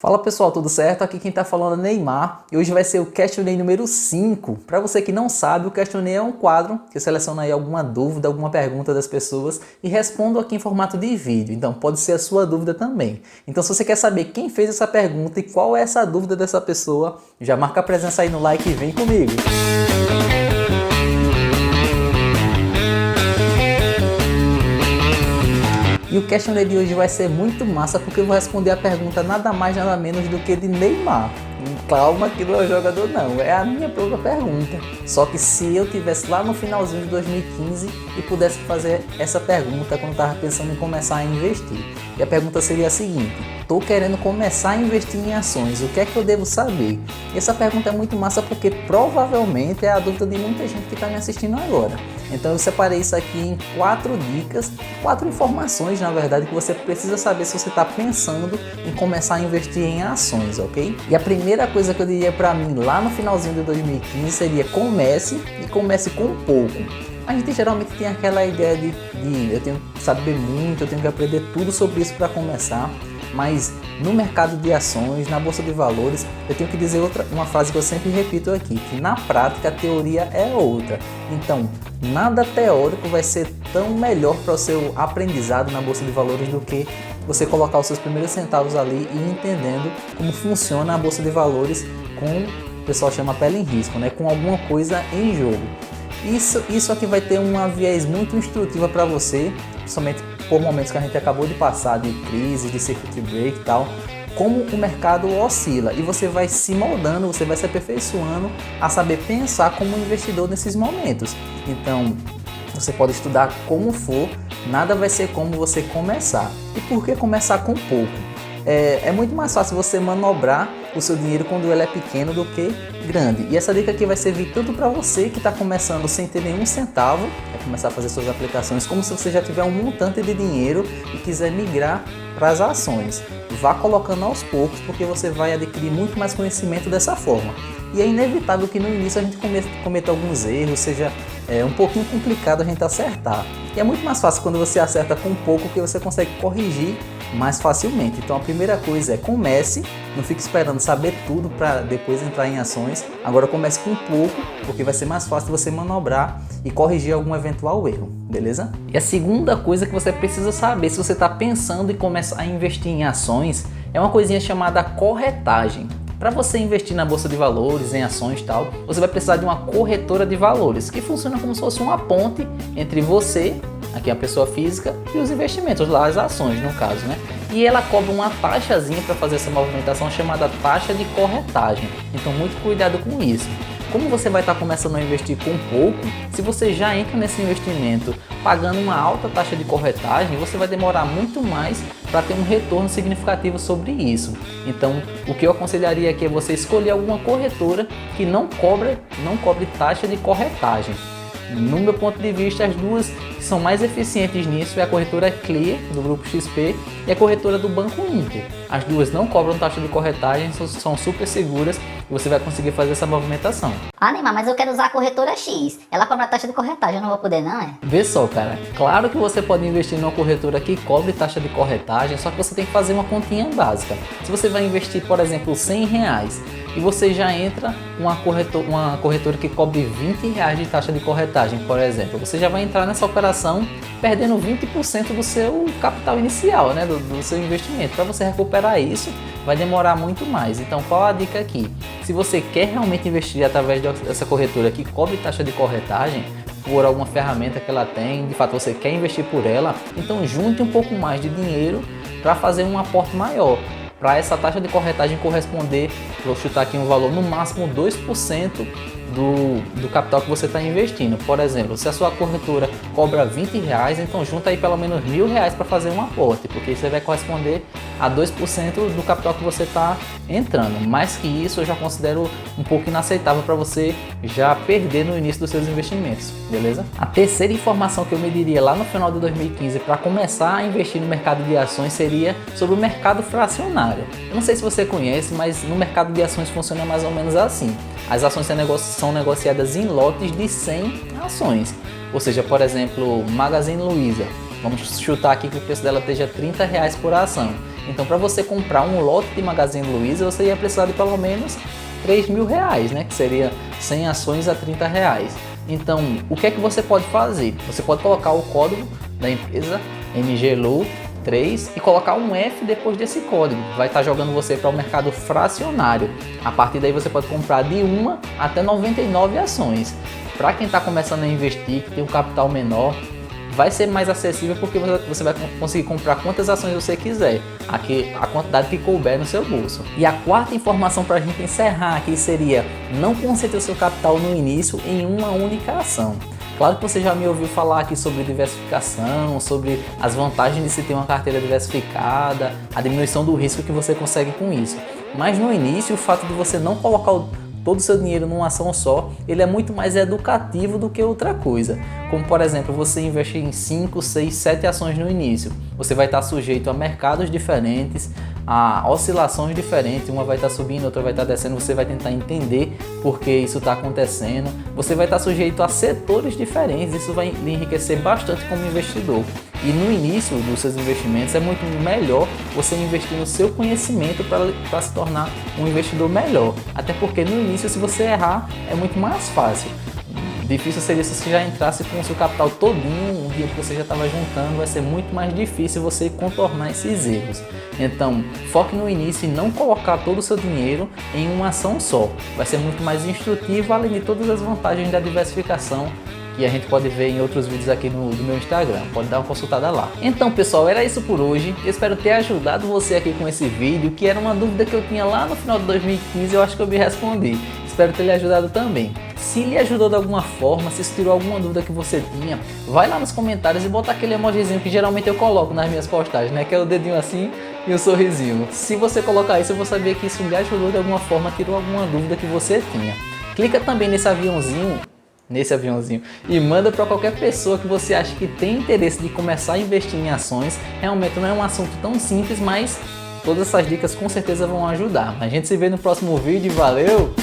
Fala pessoal, tudo certo? Aqui quem tá falando é Neymar e hoje vai ser o Questionei número 5. Para você que não sabe, o Questionei é um quadro que eu seleciono aí alguma dúvida, alguma pergunta das pessoas e respondo aqui em formato de vídeo, então pode ser a sua dúvida também. Então se você quer saber quem fez essa pergunta e qual é essa dúvida dessa pessoa, já marca a presença aí no like e vem comigo! E o Questionei de hoje vai ser muito massa porque eu vou responder a pergunta nada mais nada menos do que de Neymar. Calma que não é jogador não, é a minha própria pergunta. Só que se eu tivesse lá no finalzinho de 2015 e pudesse fazer essa pergunta quando eu estava pensando em começar a investir. E a pergunta seria a seguinte: estou querendo começar a investir em ações, o que é que eu devo saber? E essa pergunta é muito massa porque provavelmente é a dúvida de muita gente que está me assistindo agora. Então eu separei isso aqui em 4 dicas, 4 informações na verdade que você precisa saber se você está pensando em começar a investir em ações, ok? E a primeira coisa que eu diria para mim lá no finalzinho de 2015 seria comece com pouco. A gente geralmente tem aquela ideia de eu tenho que saber muito, eu tenho que aprender tudo sobre isso para começar. Mas no mercado de ações, na bolsa de valores, eu tenho que dizer uma frase que eu sempre repito aqui, que na prática a teoria é outra. Então, nada teórico vai ser tão melhor para o seu aprendizado na bolsa de valores do que você colocar os seus primeiros centavos ali e entendendo como funciona a bolsa de valores com, o pessoal chama pele em risco, né? Com alguma coisa em jogo. Isso aqui vai ter uma viés muito instrutiva para você, principalmente por momentos que a gente acabou de passar, de crise, de circuit break e tal, como o mercado oscila e você vai se moldando, você vai se aperfeiçoando a saber pensar como investidor nesses momentos. Então, você pode estudar como for, nada vai ser como você começar. E por que começar com pouco? É muito mais fácil você manobrar o seu dinheiro quando ele é pequeno do que grande. E essa dica aqui vai servir tanto para você que está começando sem ter nenhum centavo, começar a fazer suas aplicações, como se você já tiver um montante de dinheiro e quiser migrar para as ações. Vá colocando aos poucos, porque você vai adquirir muito mais conhecimento dessa forma. E é inevitável que no início a gente cometa alguns erros, seja um pouquinho complicado a gente acertar. E é muito mais fácil quando você acerta com pouco, que você consegue corrigir mais facilmente. Então a primeira coisa é comece, não fique esperando saber tudo para depois entrar em ações. Agora comece com pouco, porque vai ser mais fácil você manobrar e corrigir algum eventual erro, beleza? E a segunda coisa que você precisa saber se você está pensando em começar a investir em ações é uma coisinha chamada corretagem. Para você investir na bolsa de valores, em ações e tal, você vai precisar de uma corretora de valores, que funciona como se fosse uma ponte entre você, aqui a pessoa física, e os investimentos, lá as ações no caso, né? E ela cobra uma taxazinha para fazer essa movimentação chamada taxa de corretagem. Então muito cuidado com isso. Como você vai estar começando a investir com pouco, se você já entra nesse investimento pagando uma alta taxa de corretagem, você vai demorar muito mais para ter um retorno significativo sobre isso. Então, o que eu aconselharia aqui é você escolher alguma corretora que não cobre taxa de corretagem. No meu ponto de vista, as duas que são mais eficientes nisso é a corretora Clear, do Grupo XP, e a corretora do Banco Inter. As duas não cobram taxa de corretagem, são super seguras e você vai conseguir fazer essa movimentação. Ah, Neymar, mas eu quero usar a corretora X. Ela cobra taxa de corretagem, eu não vou poder não, é? Vê só, cara, claro que você pode investir numa corretora que cobre taxa de corretagem, só que você tem que fazer uma continha básica. Se você vai investir, por exemplo, R$100 e você já entra uma corretora que cobre R$20 de taxa de corretagem, por exemplo, você já vai entrar nessa operação perdendo 20% do seu capital inicial, né, do seu investimento. Para você recuperar isso, vai demorar muito mais. Então, qual a dica aqui? Se você quer realmente investir através dessa corretora que cobre taxa de corretagem, por alguma ferramenta que ela tem, de fato você quer investir por ela, então junte um pouco mais de dinheiro para fazer um aporte maior. Para essa taxa de corretagem corresponder, vou chutar aqui um valor no máximo 2% do capital que você está investindo. Por exemplo, se a sua corretora cobra R$20, então junta aí pelo menos R$1.000 para fazer um aporte, porque isso vai corresponder a 2% do capital que você está entrando. Mais que isso, eu já considero um pouco inaceitável para você já perder no início dos seus investimentos, beleza? A terceira informação que eu me diria lá no final de 2015 para começar a investir no mercado de ações seria sobre o mercado fracionário. Eu não sei se você conhece, mas no mercado de ações funciona mais ou menos assim. As ações são negociadas em lotes de 100 ações. Ou seja, por exemplo, Magazine Luiza. Vamos chutar aqui que o preço dela esteja R$30 por ação. Então para você comprar um lote de Magazine Luiza, você ia precisar de pelo menos R$ 3.000, né? Que seria 100 ações a R$ 30. Então, o que é que você pode fazer? Você pode colocar o código da empresa MGLU3 e colocar um F depois desse código. Vai estar jogando você para o mercado fracionário. A partir daí você pode comprar de 1 até 99 ações. Para quem está começando a investir, que tem um capital menor, vai ser mais acessível porque você vai conseguir comprar quantas ações você quiser, aqui a quantidade que couber no seu bolso. E a quarta informação para a gente encerrar aqui seria: não concentre o seu capital no início em uma única ação. Claro que você já me ouviu falar aqui sobre diversificação, sobre as vantagens de se ter uma carteira diversificada, a diminuição do risco que você consegue com isso. Mas no início, o fato de você não colocar todo o seu dinheiro numa ação só, ele é muito mais educativo do que outra coisa. Como por exemplo, você investir em 5, 6, 7 ações no início. Você vai estar sujeito a mercados diferentes, a oscilações diferentes, uma vai estar subindo, outra vai estar descendo, você vai tentar entender por que isso está acontecendo. Você vai estar sujeito a setores diferentes, isso vai lhe enriquecer bastante como investidor. E no início dos seus investimentos é muito melhor você investir no seu conhecimento para se tornar um investidor melhor. Até porque no início, se você errar, é muito mais fácil. Difícil seria se você já entrasse com o seu capital todinho, um dia que você já estava juntando, vai ser muito mais difícil você contornar esses erros. Então, foque no início e não colocar todo o seu dinheiro em uma ação só. Vai ser muito mais instrutivo, além de todas as vantagens da diversificação que a gente pode ver em outros vídeos aqui do meu Instagram, pode dar uma consultada lá. Então pessoal, era isso por hoje, eu espero ter ajudado você aqui com esse vídeo, que era uma dúvida que eu tinha lá no final de 2015, eu acho que eu me respondi. Espero ter lhe ajudado também. Se lhe ajudou de alguma forma, se tirou alguma dúvida que você tinha, vai lá nos comentários e bota aquele emojizinho que geralmente eu coloco nas minhas postagens, né? Que é o dedinho assim e o sorrisinho. Se você colocar isso, eu vou saber que isso lhe ajudou de alguma forma, tirou alguma dúvida que você tinha. Clica também nesse aviãozinho e manda para qualquer pessoa que você acha que tem interesse de começar a investir em ações. Realmente não é um assunto tão simples, mas todas essas dicas com certeza vão ajudar. A gente se vê no próximo vídeo, valeu!